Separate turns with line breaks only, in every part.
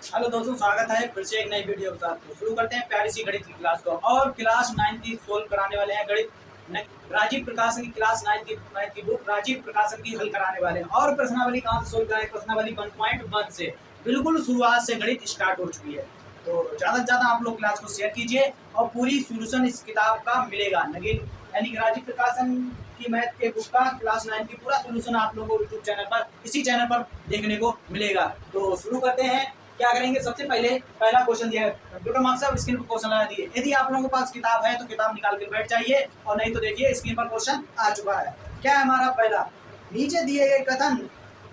Hello दोस्तों, स्वागत है फिर से एक नई वीडियो के साथ। तो शुरू करते हैं प्यारी सी गणित की क्लास को। और क्लास 9 की सोल्व कराने वाले हैं गणित राजीव प्रकाशन की क्लास 9 की बुक राजीव प्रकाशन की हल कराने वाले हैं। और प्रश्नावली कहाँ से सोल्व कराएं? प्रश्नावली 1.1 से बिल्कुल शुरुआत से गणित स्टार्ट हो चुकी है। तो ज़्यादा से ज़्यादा आप लोग क्लास को शेयर कीजिए और पूरी सोल्यूशन इस किताब का मिलेगा। यानी कि राजीव प्रकाशन की मैथ के बुक का क्लास 9 की पूरा सोल्यूशन आप लोगों को यूट्यूब चैनल पर इसी चैनल पर देखने को मिलेगा। तो शुरू करते हैं। क्या करेंगे? सबसे पहले पहला क्वेश्चन दिया है, कंप्यूटर मार्क्स अब स्क्रीन पर क्वेश्चन लगा दिए। यदि आप लोगों के पास किताब है तो किताब निकाल कर बैठ जाइए, और नहीं तो देखिए स्क्रीन पर क्वेश्चन आ चुका है। क्या है हमारा पहला? नीचे दिए गए कथन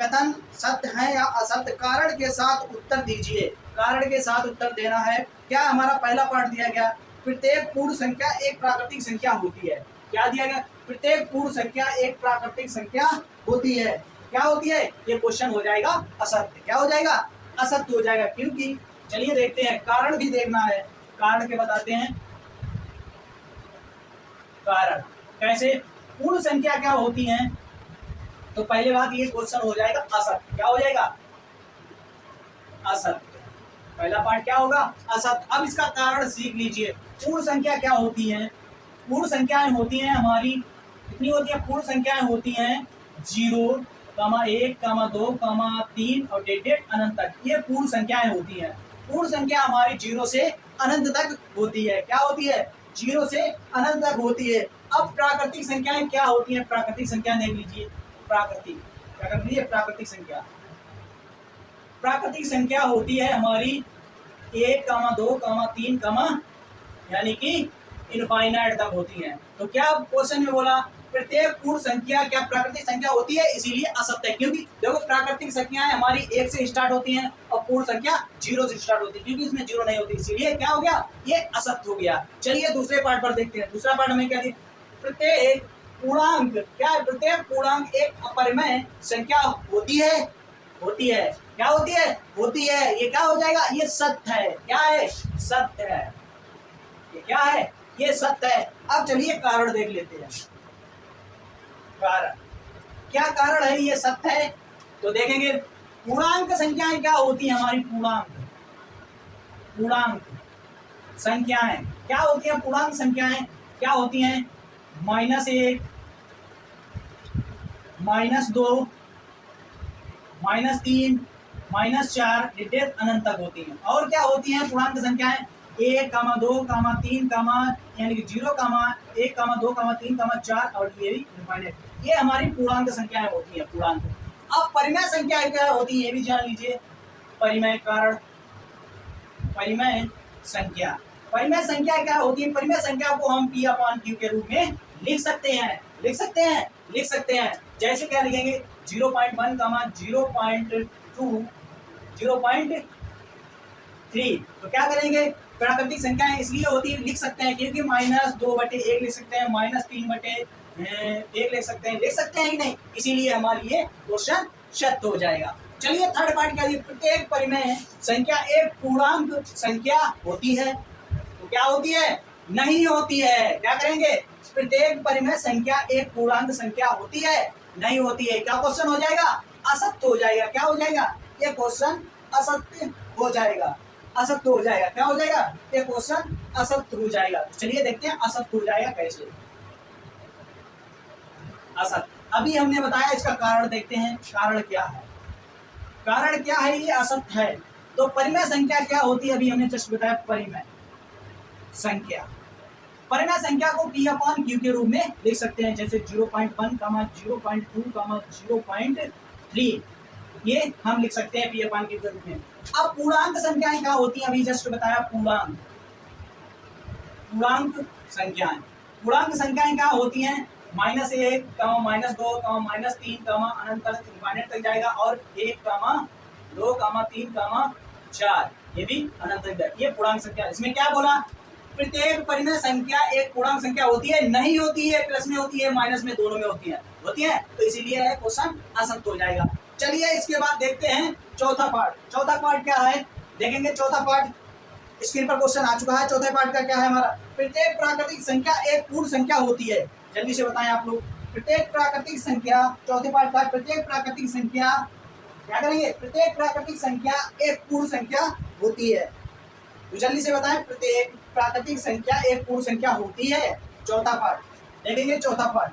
कथन सत्य है या असत्य, कारण के साथ उत्तर दीजिए। कारण के साथ उत्तर देना है। क्या हमारा पहला पार्ट दिया गया? प्रत्येक पूर्ण संख्या एक प्राकृतिक संख्या होती है। क्या दिया गया? प्रत्येक पूर्ण संख्या एक प्राकृतिक संख्या होती है। क्या होती है? ये क्वेश्चन हो जाएगा असत्य। क्या हो जाएगा? असत्य हो जाएगा। क्योंकि चलिए देखते हैं, कारण भी देखना है। कारण के बताते हैं कारण कैसे पूर्ण संख्या क्या होती है। तो पहले बात ये क्वेश्चन हो जाएगा असत्य। क्या हो जाएगा? असत्य। पहला पार्ट क्या होगा? असत्य। अब इसका कारण सीख लीजिए। पूर्ण संख्या क्या होती है? पूर्ण संख्याएं होती हैं हमारी कितनी होती है? पूर्ण संख्याएं होती हैं 0, 1, 2, 3 और अनंत तक। ये पूर्ण संख्याएं होती हैं। पूर्ण संख्या हमारी 0 से अनंत तक होती है। क्या होती है? 0 से अनंत तक होती है। अब प्राकृतिक संख्याएं क्या होती हैं? प्राकृतिक संख्या देख लीजिए। प्राकृतिक संख्या प्राकृतिक संख्या होती है हमारी 1, 2, 3, यानी कि इनफाइनाइट तक होती है। तो क्या क्वेश्चन में बोला प्रत्येक पूर्ण संख्या क्या प्राकृतिक संख्या होती है? इसीलिए असत्य है। क्योंकि देखो प्राकृतिक संख्याएं हमारी 1 से स्टार्ट होती हैं और पूर्ण संख्या 0 से स्टार्ट होती है। क्योंकि इसमें 0 नहीं होती, इसीलिए क्या हो गया? ये असत्य हो गया। चलिए दूसरे पार्ट पर देखते हैं। दूसरा पार्ट में क्या दिया? प्रत्येक पूर्णांक क्या है? प्रत्येक पूर्णांक एक अपरिमेय संख्या होती है। होती है। क्या होती है? होती है। ये क्या हो जाएगा? ये सत्य है। क्या है? सत्य है। ये क्या है? ये सत्य है। अब चलिए कारण देख लेते हैं। कारण क्या कारण है? ये सत्य है। तो देखेंगे पूर्णांक संख्याएं क्या होती है हमारी? पूर्णांक संख्याएं क्या होती है? पूर्णांक संख्याएं क्या होती हैं? -1, -2, -3, -4 अनंत तक होती हैं। और क्या होती हैं पूर्णांक संख्याएं? 1, 2, 3, यानी कि 0, 1, 2, 3, 4 और ये भी इनफाइनाइट। ये हमारी पूर्णांक संख्याएं होती हैं। पूर्णांक। अब परिमेय संख्या क्या होती है ये भी जान लीजिए। परिमेय कारण परिमेय संख्या क्या होती है? परिमेय संख्या को हम P/Q के रूप में लिख सकते हैं। लिख सकते हैं। जैसे क्या लिखेंगे? 0.1, 0.2, 0.3। तो क्या करेंगे? प्राकृतिक संख्याएं इसलिए होती है लिख सकते हैं क्योंकि -2/1 लिख सकते हैं, -3/1 लिख सकते हैं कि नहीं? इसीलिए हमारी ये क्वेश्चन सत्य हो जाएगा। चलिए थर्ड पार्ट क्या दिया? प्रत्येक परिमेय संख्या एक पूर्णांक संख्या होती है। तो क्या होती है? नहीं होती है। क्या करेंगे? प्रत्येक परिमेय संख्या एक पूर्णांक संख्या होती है? नहीं होती है। क्या क्वेश्चन हो जाएगा? असत्य हो जाएगा। क्या हो जाएगा? ये क्वेश्चन असत्य हो जाएगा। असत्य हो जाएगा। क्या हो जाएगा? ये क्वेश्चन असत्य हो जाएगा। चलिए देखते हैं असत्य हो जाएगा कैसे। असत्य अभी हमने बताया, इसका कारण देखते हैं। कारण क्या है? कारण क्या है? ये असत्य है। तो परिमेय संख्या क्या होती है? अभी हमने जस्ट बताया परिमेय संख्या को P/Q के रूप में लिख सकते हैं। जैसे 0.1, 0.2, 0.3 ये हम लिख सकते हैं P/Q के रूप में। अब पूर्णांक संख्याएं क्या होती हैं? अभी जस्ट बताया पूर्णांक संख्याएं क्या होती हैं? -1, -2, -3 अनंत तक इनफाइनाइट तक जाएगा, और 1, 2, 3, 4 ये भी अनंत तक जाएगा। ये पूर्णांक संख्या। इसमें क्या बोला? प्रत्येक परिमेय संख्या एक पूर्णांक संख्या होती है? नहीं होती है। प्लस में होती है, माइनस में, दोनों में होती है। तो इसीलिए क्वेश्चन असत्य हो जाएगा। चलिए इसके बाद देखते हैं चौथा पार्ट क्या है? देखेंगे चौथा पार्ट। स्क्रीन पर क्वेश्चन आ चुका है। चौथे पार्ट का क्या है हमारा? प्रत्येक प्राकृतिक संख्या एक पूर्ण संख्या होती है। जल्दी से बताएं आप लोग। प्रत्येक प्राकृतिक संख्या, चौथे पार्ट का प्रत्येक प्राकृतिक संख्या क्या करेंगे, प्रत्येक प्राकृतिक संख्या एक पूर्ण संख्या होती है। तो जल्दी से बताएं, प्रत्येक प्राकृतिक संख्या एक पूर्ण संख्या होती है। चौथा पार्ट देखेंगे, चौथा पार्ट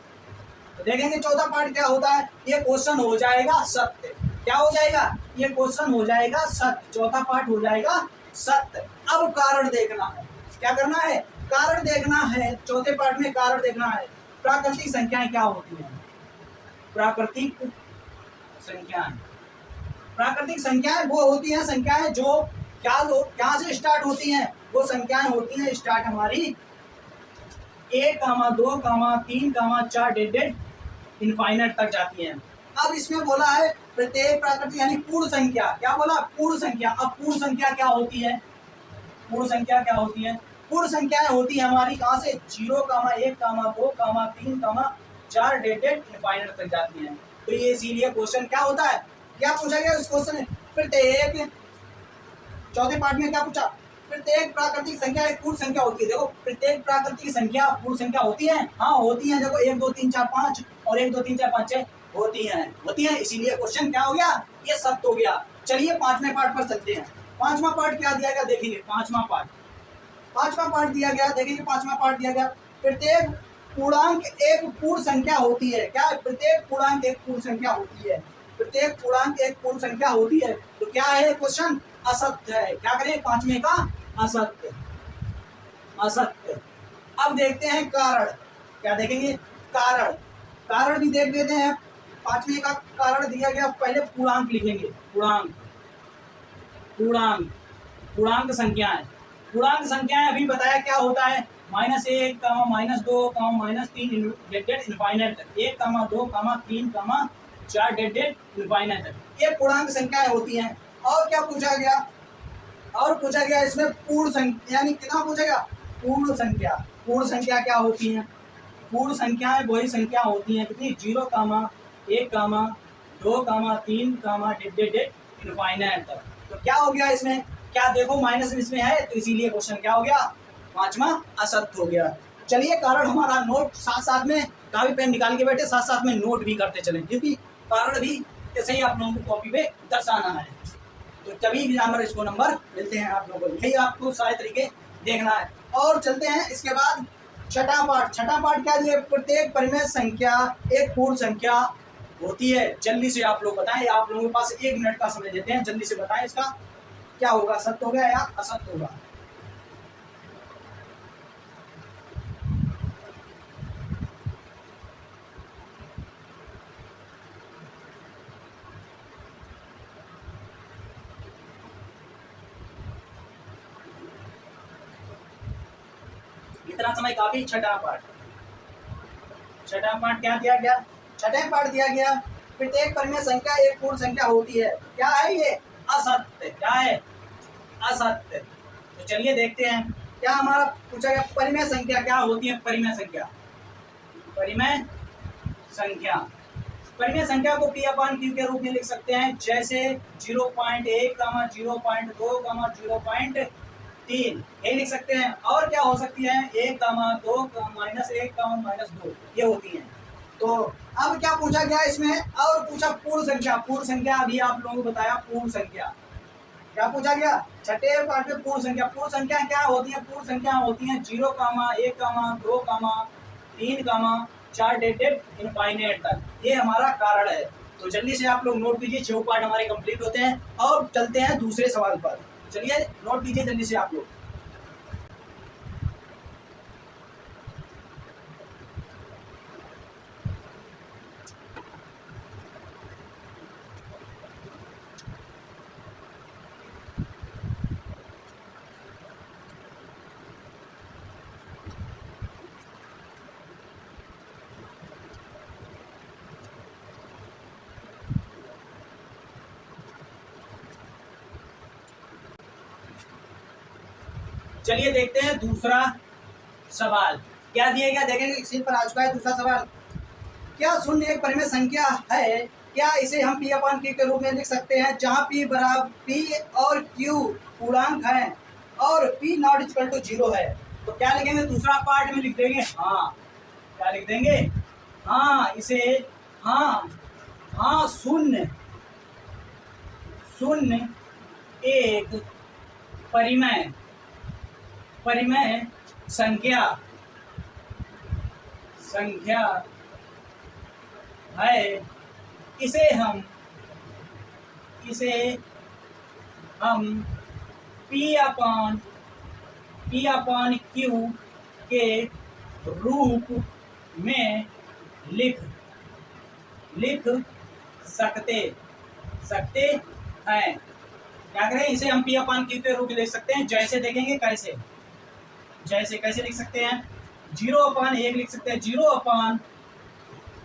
तो देखेंगे चौथा पार्ट क्या होता है। ये क्वेश्चन हो जाएगा सत्य। क्या हो जाएगा, ये क्वेश्चन हो जाएगा सत्य। चौथा पार्ट हो जाएगा सत्य। अब कारण देखना है, क्या करना है, कारण देखना है। चौथे पार्ट में कारण देखना है। प्राकृतिक संख्याएं क्या होती हैं, प्राकृतिक संख्याएं, प्राकृतिक संख्याएं वो होती हैं संख्याएं जो क्या से स्टार्ट होती हैं। वो संख्याएं होती हैं स्टार्ट हमारी 1, 2, 3, 4 डेड इनफाइनाइट तक जाती हैं। अब इसमें बोला है प्रत्येक प्राकृतिक यानी पूर्ण संख्या। क्या बोला, पूर्ण संख्या। अब पूर्ण संख्या क्या होती है, पूर्ण संख्या क्या होती है, पूर्ण संख्याएं होती है हमारी कहाँ से 0, 1, 2, 3, 4 डेड इनफाइनाइट तक जाती हैं। तो ये इसीलिए क्वेश्चन क्या होता है, क्या पूछा गया इस क्वेश्चन में, प्रत्येक, चौथे पार्ट में क्या पूछा, प्रत्येक प्राकृतिक संख्या एक पूर्ण संख्या होती है। देखो प्रत्येक प्राकृतिक संख्या पूर्ण संख्या होती है, हाँ होती है। देखो 1, 2, 3, 4, 5 और 1, 2, 3, 4, 5, 6 होती हैं, इसीलिए क्वेश्चन क्या हो गया, ये सत्य हो गया। चलिए पांचवें पार्ट पर चलते हैं। पांचवा पार्ट क्या दिया गया देखेंगे, पांचवा पार्ट दिया गया, देखेंगे पांचवा पार्ट दिया गया, प्रत्येक पूर्णांक एक पूर्ण संख्या होती है। क्या, प्रत्येक पूर्णांक एक पूर्ण संख्या होती है, प्रत्येक पूर्णांक एक पूर्ण संख्या होती है। तो क्या है क्वेश्चन, असत्य है। क्या करें, पांचवें का असत्य, असत्य। अब देखते हैं कारण, क्या देखेंगे, कारण भी देख लेते हैं। पांचवें का कारण दिया गया, पहले पूर्णांक लिखेंगे, पूर्णांक संख्याएं अभी बताया क्या होता है, -1, -2, -3 डेड इनफाइनाइट तक, 1, 2, 3, 4 डेड इनफाइनाइट तक ये पूर्णांक संख्याएं होती हैं। और क्या पूछा गया, इसमें पूर्ण संख्या यानी कितना पूछा गया, पूर्ण संख्या क्या होती है, पूर्ण संख्याएं वही संख्या होती हैं कितनी 0, 1, 2, 3 डेड इनफाइनाइट तक। तो क्या हो गया इसमें, क्या देखो माइनस इसमें है, तो इसीलिए क्वेश्चन क्या हो गया, पांचवा असत्य हो गया। चलिए कारण हमारा नोट साथ साथ में, कापी पेन निकाल के बैठे, साथ साथ में नोट भी करते चलें, क्योंकि कारण भी ऐसे ही आप लोगों को कॉपी पे दर्शाना है। तो तभी एग्जामिनर इसको नंबर मिलते हैं आप लोगों को, यही आपको सारे तरीके देखना है। और चलते हैं इसके बाद छठा पार्ट क्या दिया, प्रत्येक परिमेय संख्या एक पूर्ण संख्या होती है। जल्दी से आप लोग बताएं, आप लोगों के पास 1 मिनट का समय देते हैं, जल्दी से बताएं इसका क्या होगा, सत्य होगा या असत्य होगा। इतना समय काफी। छठा पार्ट क्या दिया गया, छठे पार्ट दिया गया, प्रत्येक परिमेय संख्या एक पूर्ण संख्या होती है। क्या है ये, असत्य। क्या है, असत्य। तो चलिए देखते हैं क्या हमारा पूछा गया, परिमेय संख्या क्या होती है, परिमेय संख्या को P/Q के रूप में लिख सकते हैं, जैसे 0.1, 0.2, 0.3 ये लिख सकते हैं। और क्या हो सकती है 1, 2, -1, -2 ये होती हैं। तो अब क्या पूछा गया इसमें, और पूछा पूर्ण संख्या। अभी आप लोगों को बताया पूर्ण संख्या क्या पूछा गया, छठे पार्ट में पूर्ण संख्या क्या होती है, पूर्ण संख्या होती है 0, 1, 2, 3, 4 डेड इनफाइनाइट तक। ये हमारा कारण है। तो जल्दी से आप लोग नोट कीजिए, 6 पार्ट हमारे कंप्लीट होते हैं। और चलते हैं दूसरे सवाल पर, चलिए नोट कीजिए जल्दी से आप लोग। चलिए देखते हैं दूसरा सवाल क्या दिया गया, देखेंगे स्क्रीन पर आ चुका है दूसरा सवाल। क्या शून्य एक परिमेय संख्या है, क्या इसे हम P/Q के रूप में लिख सकते हैं, जहाँ P और Q पूर्णांक हैं और P ≠ 0 है। तो क्या लिखेंगे, दूसरा पार्ट में लिख देंगे हाँ। क्या लिख देंगे, हाँ इसे, हाँ शून्य शून्य एक परिमेय परिमेय संख्या है। इसे हम P अपॉन Q के रूप में लिख सकते हैं। क्या करें, इसे हम P अपॉन Q के रूप में लिख सकते हैं। जैसे देखेंगे कैसे लिख सकते हैं। 0/1 लिख सकते हैं, 0/2,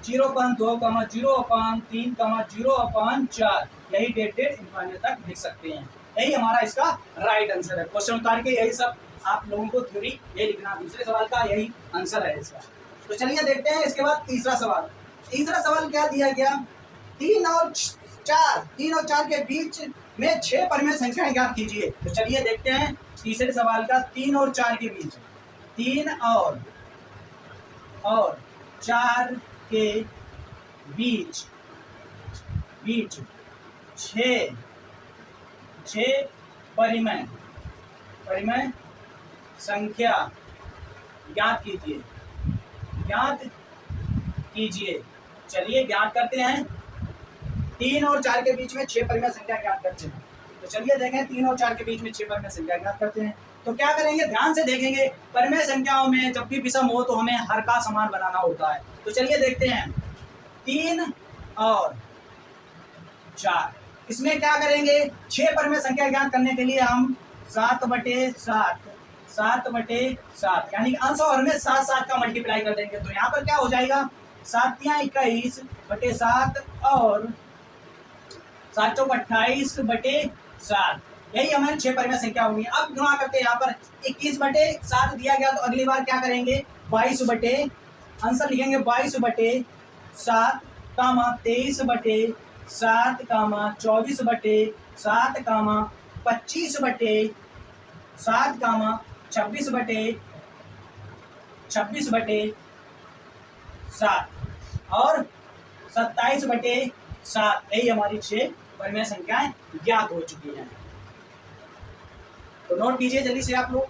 0/3, 0/4, यही डेट इनफाइनाइट तक लिख सकते हैं। यही हमारा इसका राइट आंसर है। क्वेश्चन उतार के यही सब आप लोगों को थ्योरी ये लिखना, दूसरे सवाल का यही आंसर है इसका। तो चलिए देखते हैं इसके बाद तीसरा सवाल क्या दिया गया। 3 और 4 के बीच में 6 परिमेय संख्याएं ज्ञात कीजिए। तो चलिए देखते हैं तीसरे सवाल का। 3 और 4 के बीच 3 और 4 के बीच 6 परिमेय संख्या ज्ञात कीजिए। चलिए ज्ञात करते हैं। 3 और 4 के बीच में 6 परिमेय संख्या ज्ञात करते हैं। तो चलिए देखें 3 और 4 के बीच में 6 परिमेय संख्या ज्ञात करते हैं। तो क्या करेंगे, ध्यान से देखेंगे। परिमेय संख्याओं में जब भी विषम हो तो हमें हर का समान बनाना होता है। तो चलिए देखते हैं 3 और 4, इसमें क्या करेंगे, 6 परिमेय संख्या ज्ञात करने के लिए हम 7/7 यानी अंश और हमें 7 का मल्टीप्लाई कर देंगे। तो यहाँ पर क्या हो जाएगा, 7 × 21/7 और 7 × 28/7, यही हमारी 6 परिमेय संख्या होगी। अब गुणा करते हैं। यहाँ पर 21/7 दिया गया, तो अगली बार क्या करेंगे, 22 आंसर लिखेंगे 22/7, 23/7, 24/7, 25/7, 26/7 और 27/7, यही हमारी 6 परिमेय संख्याएं ज्ञात हो चुकी हैं। तो नोट कीजिए जल्दी से आप लोग।